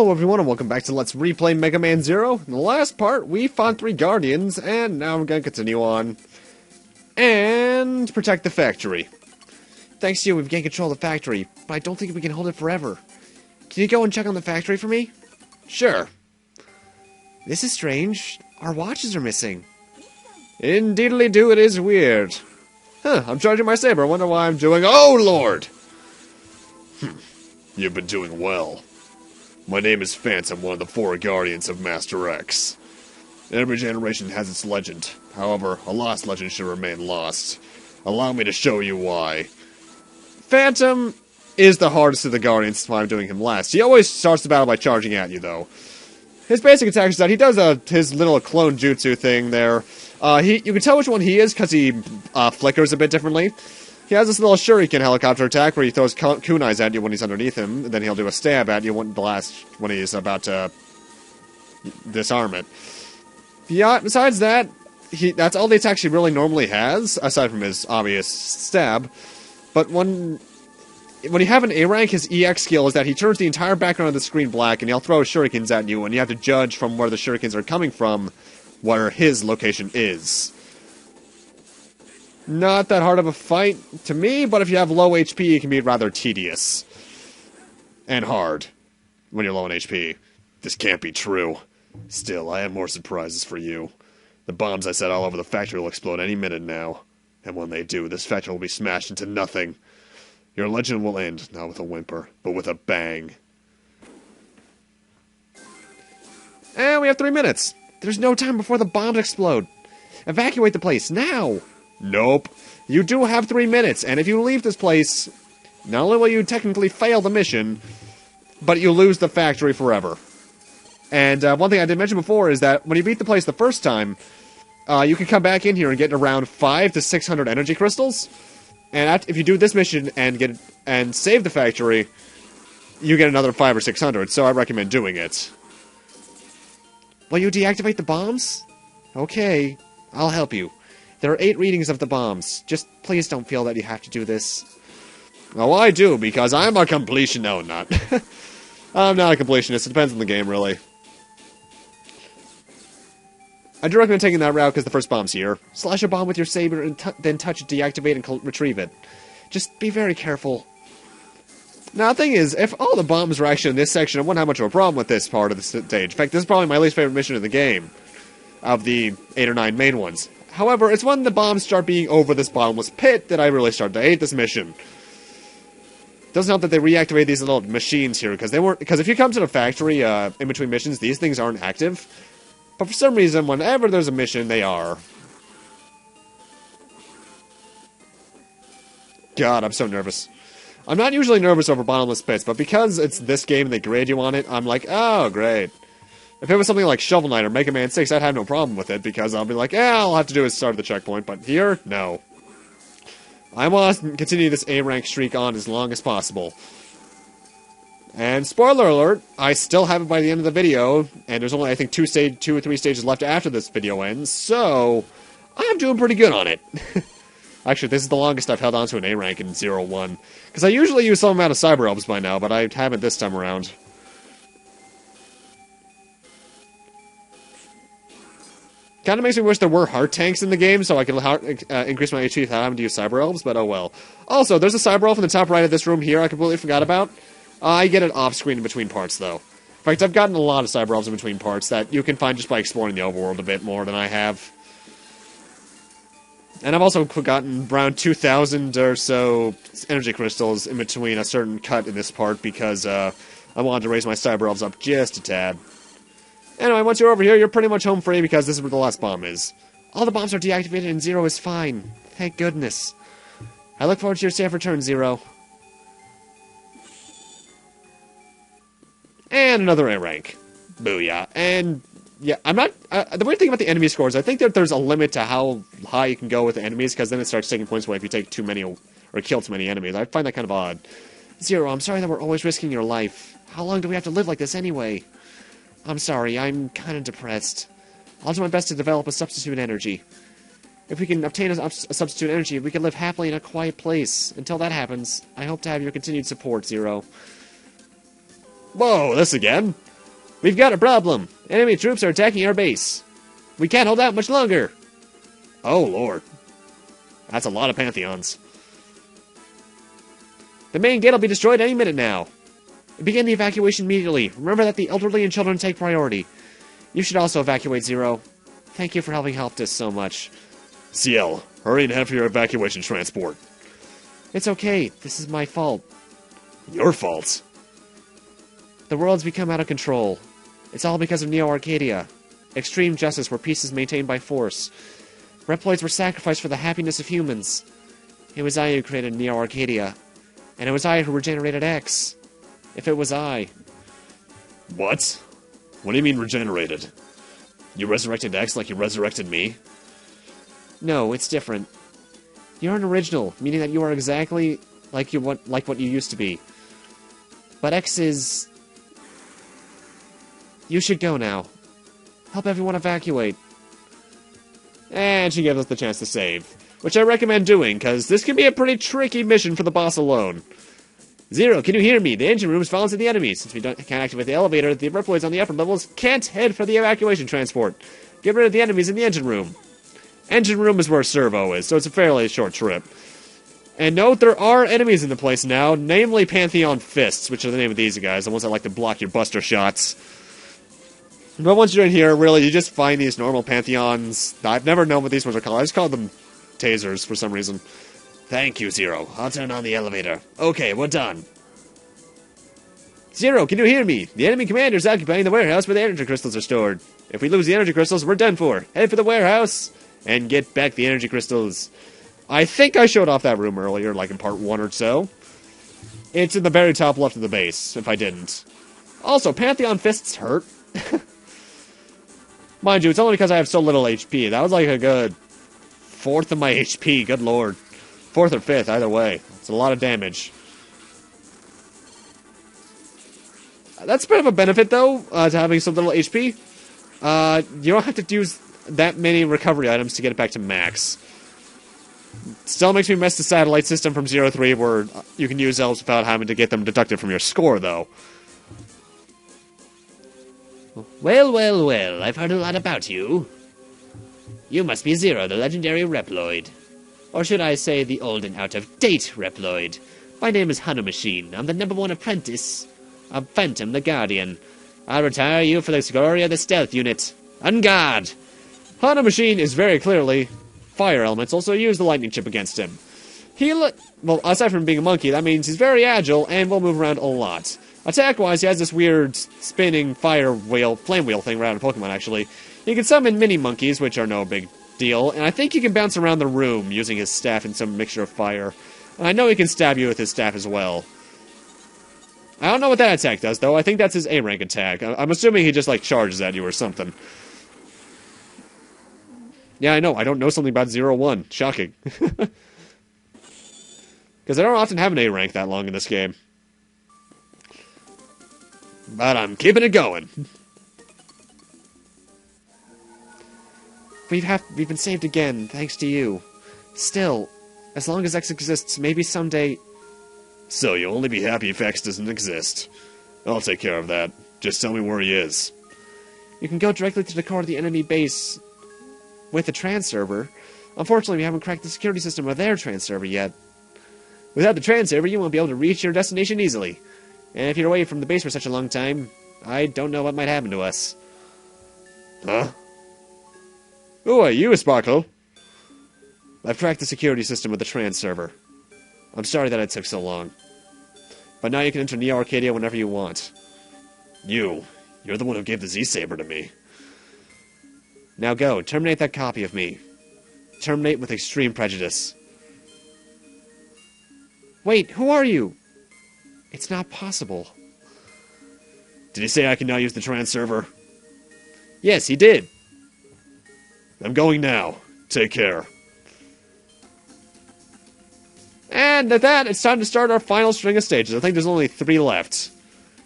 Hello everyone and welcome back to Let's Replay Mega Man Zero. In the last part, we fought 3 Guardians, and now we're gonna continue on and protect the factory. Thanks to you, we've gained control of the factory, but I don't think we can hold it forever. Can you go and check on the factory for me? Sure. This is strange. Our watches are missing. Indeedly do, it is weird. I'm charging my saber. I wonder why I'm doing... Oh, Lord! You've been doing well. My name is Phantom, one of the 4 Guardians of Master X. Every generation has its legend. However, a lost legend should remain lost. Allow me to show you why. Phantom is the hardest of the Guardians, that's why I'm doing him last. He always starts the battle by charging at you, though. His basic attack is that he does his little clone jutsu thing there. You can tell which one he is because he flickers a bit differently. He has this little shuriken helicopter attack where he throws kunais at you when he's underneath him, and then he'll do a stab at you when he's about to disarm it. Yeah, besides that, that's all the attacks he really normally has, aside from his obvious stab. But when you have an A rank, his EX skill is that he turns the entire background of the screen black, and he'll throw shurikens at you, and you have to judge from where the shurikens are coming from, where his location is. Not that hard of a fight to me, but if you have low HP, it can be rather tedious. And hard. When you're low on HP. This can't be true. Still, I have more surprises for you. The bombs I set all over the factory will explode any minute now. And when they do, this factory will be smashed into nothing. Your legend will end, not with a whimper, but with a bang. And we have 3 minutes. There's no time before the bombs explode. Evacuate the place, now! Nope. You do have 3 minutes, and if you leave this place, not only will you technically fail the mission, but you lose the factory forever. And one thing I did mention before is that when you beat the place the first time, you can come back in here and get around 500 to 600 energy crystals. And if you do this mission and save the factory, you get another 500 or 600, so I recommend doing it. Will you deactivate the bombs? Okay, I'll help you. There are 8 readings of the bombs. Just please don't feel that you have to do this. Oh, I do, because I'm a completion... No, I'm not. I'm not a completionist. It depends on the game, really. I do recommend taking that route because the first bomb's here. Slash a bomb with your saber and then touch it, deactivate, and retrieve it. Just be very careful. Now, the thing is, if all the bombs were actually in this section, I wouldn't have much of a problem with this part of the stage. In fact, this is probably my least favorite mission in the game. Of the 8 or 9 main ones. However, it's when the bombs start being over this bottomless pit that I really start to hate this mission. Doesn't help that they reactivate these little machines here, because if you come to the factory in between missions, these things aren't active. But for some reason, whenever there's a mission, they are. God, I'm so nervous. I'm not usually nervous over bottomless pits, but because it's this game and they grade you on it, I'm like, oh, great. If it was something like Shovel Knight or Mega Man 6, I'd have no problem with it, because I'll be like, all I'll have to do is start at the checkpoint, but here, no. I want to continue this A-rank streak on as long as possible. And spoiler alert, I still have it by the end of the video, and there's only, I think, 2 or 3 stages left after this video ends, so I'm doing pretty good on it. Actually, this is the longest I've held on to an A-rank in 0-1, because I usually use some amount of Cyber Elves by now, but I haven't this time around. Kind of makes me wish there were heart tanks in the game, so I could increase my HP without having to use Cyber Elves, but oh well. Also, there's a Cyber Elf in the top right of this room here I completely forgot about. I get it off-screen in between parts, though. In fact, I've gotten a lot of Cyber Elves in between parts that you can find just by exploring the overworld a bit more than I have. And I've also gotten around 2,000 or so energy crystals in between a certain cut in this part because I wanted to raise my Cyber Elves up just a tad. Anyway, once you're over here, you're pretty much home free because this is where the last bomb is. All the bombs are deactivated and Zero is fine. Thank goodness. I look forward to your safe return, Zero. And another A rank. Booyah. And, yeah, I'm not... the weird thing about the enemy scores, I think that there's a limit to how high you can go with the enemies, because then it starts taking points away if you take too many, or kill too many enemies. I find that kind of odd. Zero, I'm sorry that we're always risking your life. How long do we have to live like this anyway? I'm sorry, I'm kind of depressed. I'll do my best to develop a substitute energy. If we can obtain a substitute energy, we can live happily in a quiet place. Until that happens, I hope to have your continued support, Zero. Whoa, this again? We've got a problem. Enemy troops are attacking our base. We can't hold out much longer. Oh, Lord. That's a lot of Pantheons. The main gate will be destroyed any minute now. Begin the evacuation immediately. Remember that the elderly and children take priority. You should also evacuate, Zero. Thank you for helping us so much. CL, hurry and head for your evacuation transport. It's okay. This is my fault. Your fault? The world's become out of control. It's all because of Neo Arcadia. Extreme justice where peace is maintained by force. Reploids were sacrificed for the happiness of humans. It was I who created Neo Arcadia. And it was I who regenerated X. If it was I. What? What do you mean regenerated? You resurrected X like you resurrected me? No, it's different. You're an original, meaning that you are exactly like what you used to be. But X is... You should go now. Help everyone evacuate. And she gives us the chance to save, which I recommend doing, because this can be a pretty tricky mission for the boss alone. Zero, can you hear me? The engine room is falling to the enemy. Since we can't activate the elevator, the reploids on the upper levels can't head for the evacuation transport. Get rid of the enemies in the engine room. Engine room is where Servo is, so it's a fairly short trip. And note, there are enemies in the place now, namely Pantheon Fists, which are the name of these guys, the ones that like to block your buster shots. But once you're in here, really, you just find these normal Pantheons. I've never known what these ones are called. I just called them tasers for some reason. Thank you, Zero. I'll turn on the elevator. Okay, we're done. Zero, can you hear me? The enemy commander is occupying the warehouse where the energy crystals are stored. If we lose the energy crystals, we're done for. Head for the warehouse and get back the energy crystals. I think I showed off that room earlier, like in part 1 or so. It's in the very top left of the base, if I didn't. Also, Pantheon Fists hurt. Mind you, it's only because I have so little HP. That was like a good 4th of my HP, good lord. 4th or 5th, either way. It's a lot of damage. That's a bit of a benefit, though, to having so little HP. You don't have to use that many recovery items to get it back to max. Still makes me miss the satellite system from 03, where you can use elves without having to get them deducted from your score, though. Well, well, well, I've heard a lot about you. You must be Zero, the legendary Reploid. Or should I say the old and out-of-date Reploid. My name is Hanumachine. I'm the #1 apprentice of Phantom the Guardian. I'll retire you for the glory of the stealth unit. On guard! Hanumachine is very clearly fire elemental, so use the lightning chip against him. Well, aside from being a monkey, that means he's very agile and will move around a lot. Attack-wise, he has this weird spinning flame wheel thing right out of Pokemon, actually. He can summon mini-monkeys, which are no big deal, and I think he can bounce around the room using his staff in some mixture of fire. And I know he can stab you with his staff as well. I don't know what that attack does, though. I think that's his A-rank attack. I'm assuming he just, like, charges at you or something. Yeah, I know. I don't know something about 01. Shocking. Because I don't often have an A-rank that long in this game. But I'm keeping it going. We've been saved again, thanks to you. Still, as long as X exists, maybe someday... So you'll only be happy if X doesn't exist. I'll take care of that. Just tell me where he is. You can go directly to the core of the enemy base with the trans server. Unfortunately, we haven't cracked the security system of their trans server yet. Without the trans server, you won't be able to reach your destination easily. And if you're away from the base for such a long time, I don't know what might happen to us. Huh? Who are you, Sparkle? I've cracked the security system of the trans server. I'm sorry that it took so long. But now you can enter Neo Arcadia whenever you want. You're the one who gave the Z-Saber to me. Now go, terminate that copy of me. Terminate with extreme prejudice. Wait, who are you? It's not possible. Did he say I can now use the trans server? Yes, he did. I'm going now. Take care. And at that, it's time to start our final string of stages. I think there's only 3 left.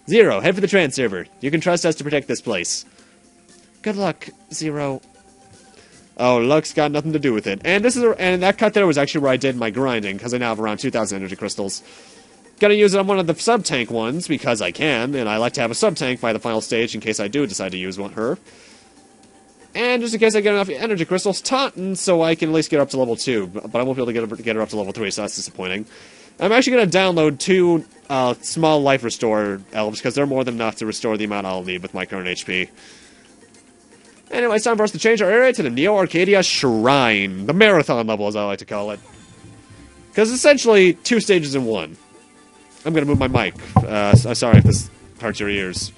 0, head for the trans server. You can trust us to protect this place. Good luck, 0. Oh, luck's got nothing to do with it. And and that cut there was actually where I did my grinding, because I now have around 2,000 energy crystals. Gonna use it on one of the sub-tank ones, because I can, and I like to have a sub-tank by the final stage in case I do decide to use her. And just in case I get enough energy crystals, Taunton, so I can at least get her up to level 2, but I won't be able to get her up to level 3, so that's disappointing. I'm actually going to download 2 small life restore elves, because they're more than enough to restore the amount I'll need with my current HP. Anyway, it's time for us to change our area to the Neo Arcadia Shrine. The marathon level, as I like to call it. Because essentially, 2 stages in 1. I'm going to move my mic. Sorry if this hurts your ears.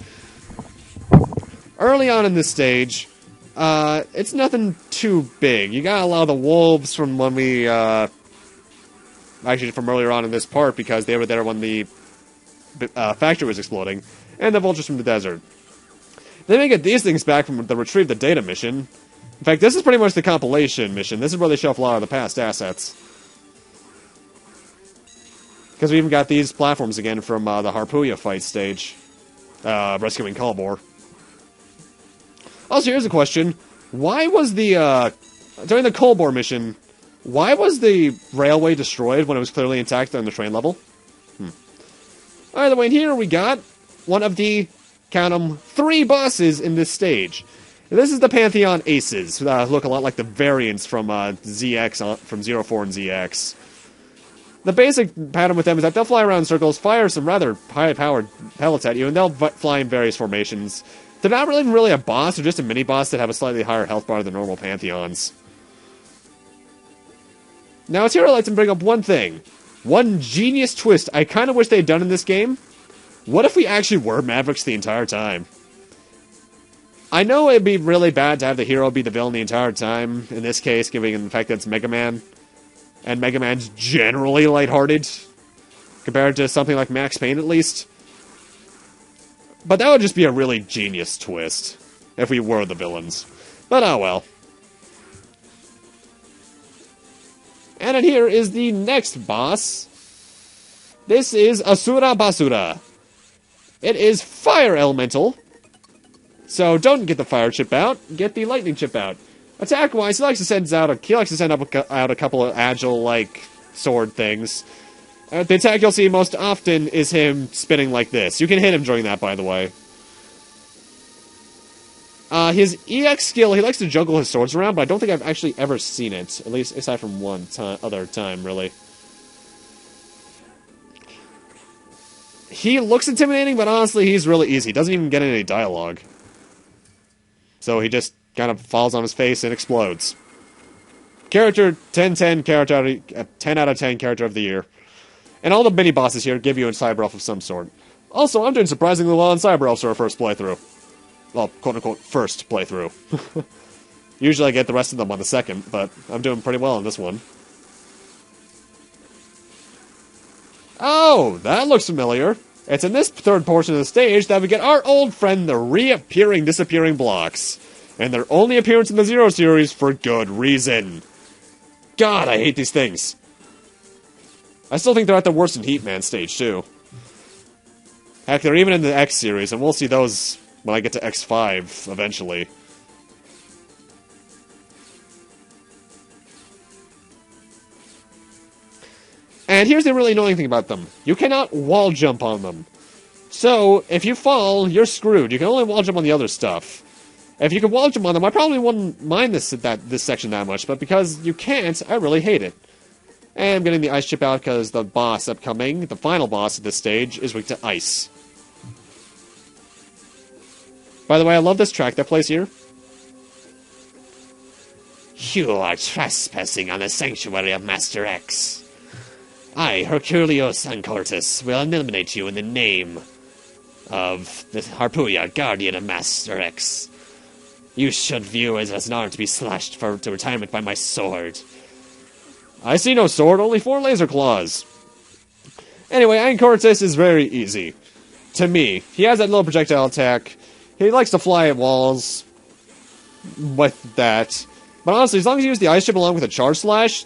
Early on in this stage, it's nothing too big. You gotta allow the wolves from when we, actually from earlier on in this part, because they were there when the factory was exploding, and the vultures from the desert. They may get these things back from the Retrieve the Data mission. In fact, this is pretty much the compilation mission. This is where they show off a lot of the past assets. Because we even got these platforms again from the Harpuya fight stage. Rescuing Kalbor. Also, here's a question. Why was the, during the Kolbor mission, why was the railway destroyed when it was clearly intact on the train level? Either way, in here we got one of the, count 'em, 3 bosses in this stage. And this is the Pantheon Aces, who look a lot like the variants from ZX, from 04 and ZX. The basic pattern with them is that they'll fly around in circles, fire some rather high-powered pellets at you, and they'll fly in various formations. They're not really a boss, they're just a mini-boss that have a slightly higher health bar than normal Pantheons. Now, it's here I'd like to bring up one thing. One genius twist I kind of wish they had done in this game. What if we actually were Mavericks the entire time? I know it'd be really bad to have the hero be the villain the entire time, in this case, given the fact that it's Megaman. And Megaman's generally lighthearted, compared to something like Max Payne, at least. But that would just be a really genius twist, if we were the villains. But oh well. And in here is the next boss. This is Asura Basura. It is Fire Elemental. So don't get the Fire chip out, get the Lightning chip out. Attack-wise, he likes to send out a couple of agile-like sword things. The attack you'll see most often is him spinning like this. You can hit him during that, by the way. His EX skill, he likes to juggle his swords around, but I don't think I've actually ever seen it. At least, aside from one other time, really. He looks intimidating, but honestly, he's really easy. He doesn't even get any dialogue. So he just kind of falls on his face and explodes. Character 10 character 10 out of 10 character of the year. And all the mini-bosses here give you a Cyber Elf of some sort. Also, I'm doing surprisingly well on Cyber Elves for our first playthrough. Well, quote-unquote, first playthrough. Usually I get the rest of them on the second, but I'm doing pretty well on this one. Oh, that looks familiar. It's in this third portion of the stage that we get our old friend, the reappearing, disappearing blocks. And their only appearance in the Zero series for good reason. God, I hate these things. I still think they're at the worst in Heatman stage, too. Heck, they're even in the X series, and we'll see those when I get to X.5, eventually. And here's the really annoying thing about them. You cannot wall jump on them. So, if you fall, you're screwed. You can only wall jump on the other stuff. If you could wall jump on them, I probably wouldn't mind this section that much, but because you can't, I really hate it. And I'm getting the ice chip out because the boss upcoming, the final boss at this stage, is weak to ice. By the way, I love this track that plays here. You are trespassing on the sanctuary of Master X. I, Herculeus Anchortus, will eliminate you in the name of the Harpuya, Guardian of Master X. You should view it as an honor to be slashed to retirement by my sword. I see no sword, only 4 laser claws. Anyway, Anchortus is very easy. To me. He has that little projectile attack. He likes to fly at walls with that. But honestly, as long as you use the ice chip along with a charge slash,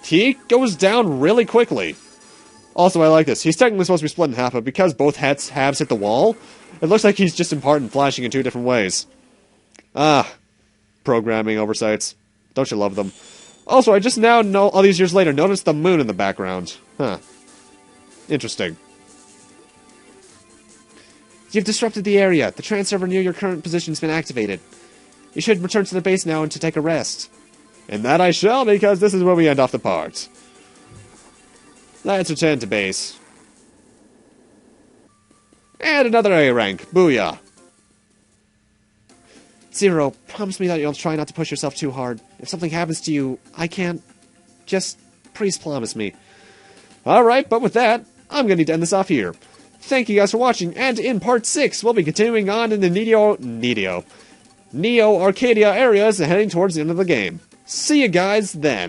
he goes down really quickly. Also, I like this. He's technically supposed to be split in half, but because both halves hit the wall, it looks like he's just in part and flashing in 2 different ways. Ah, programming oversights. Don't you love them? Also, I just now, all these years later, noticed the moon in the background. Huh. Interesting. You've disrupted the area. The trans server near your current position has been activated. You should return to the base now and to take a rest. And that I shall, because this is where we end off the part. Let's return to base. And another A rank. Booyah. Zero, promise me that you'll try not to push yourself too hard. If something happens to you, I can't... Just, please promise me. Alright, but with that, I'm going to need to end this off here. Thank you guys for watching, and in part 6, we'll be continuing on in the Neo Arcadia areas and heading towards the end of the game. See you guys then.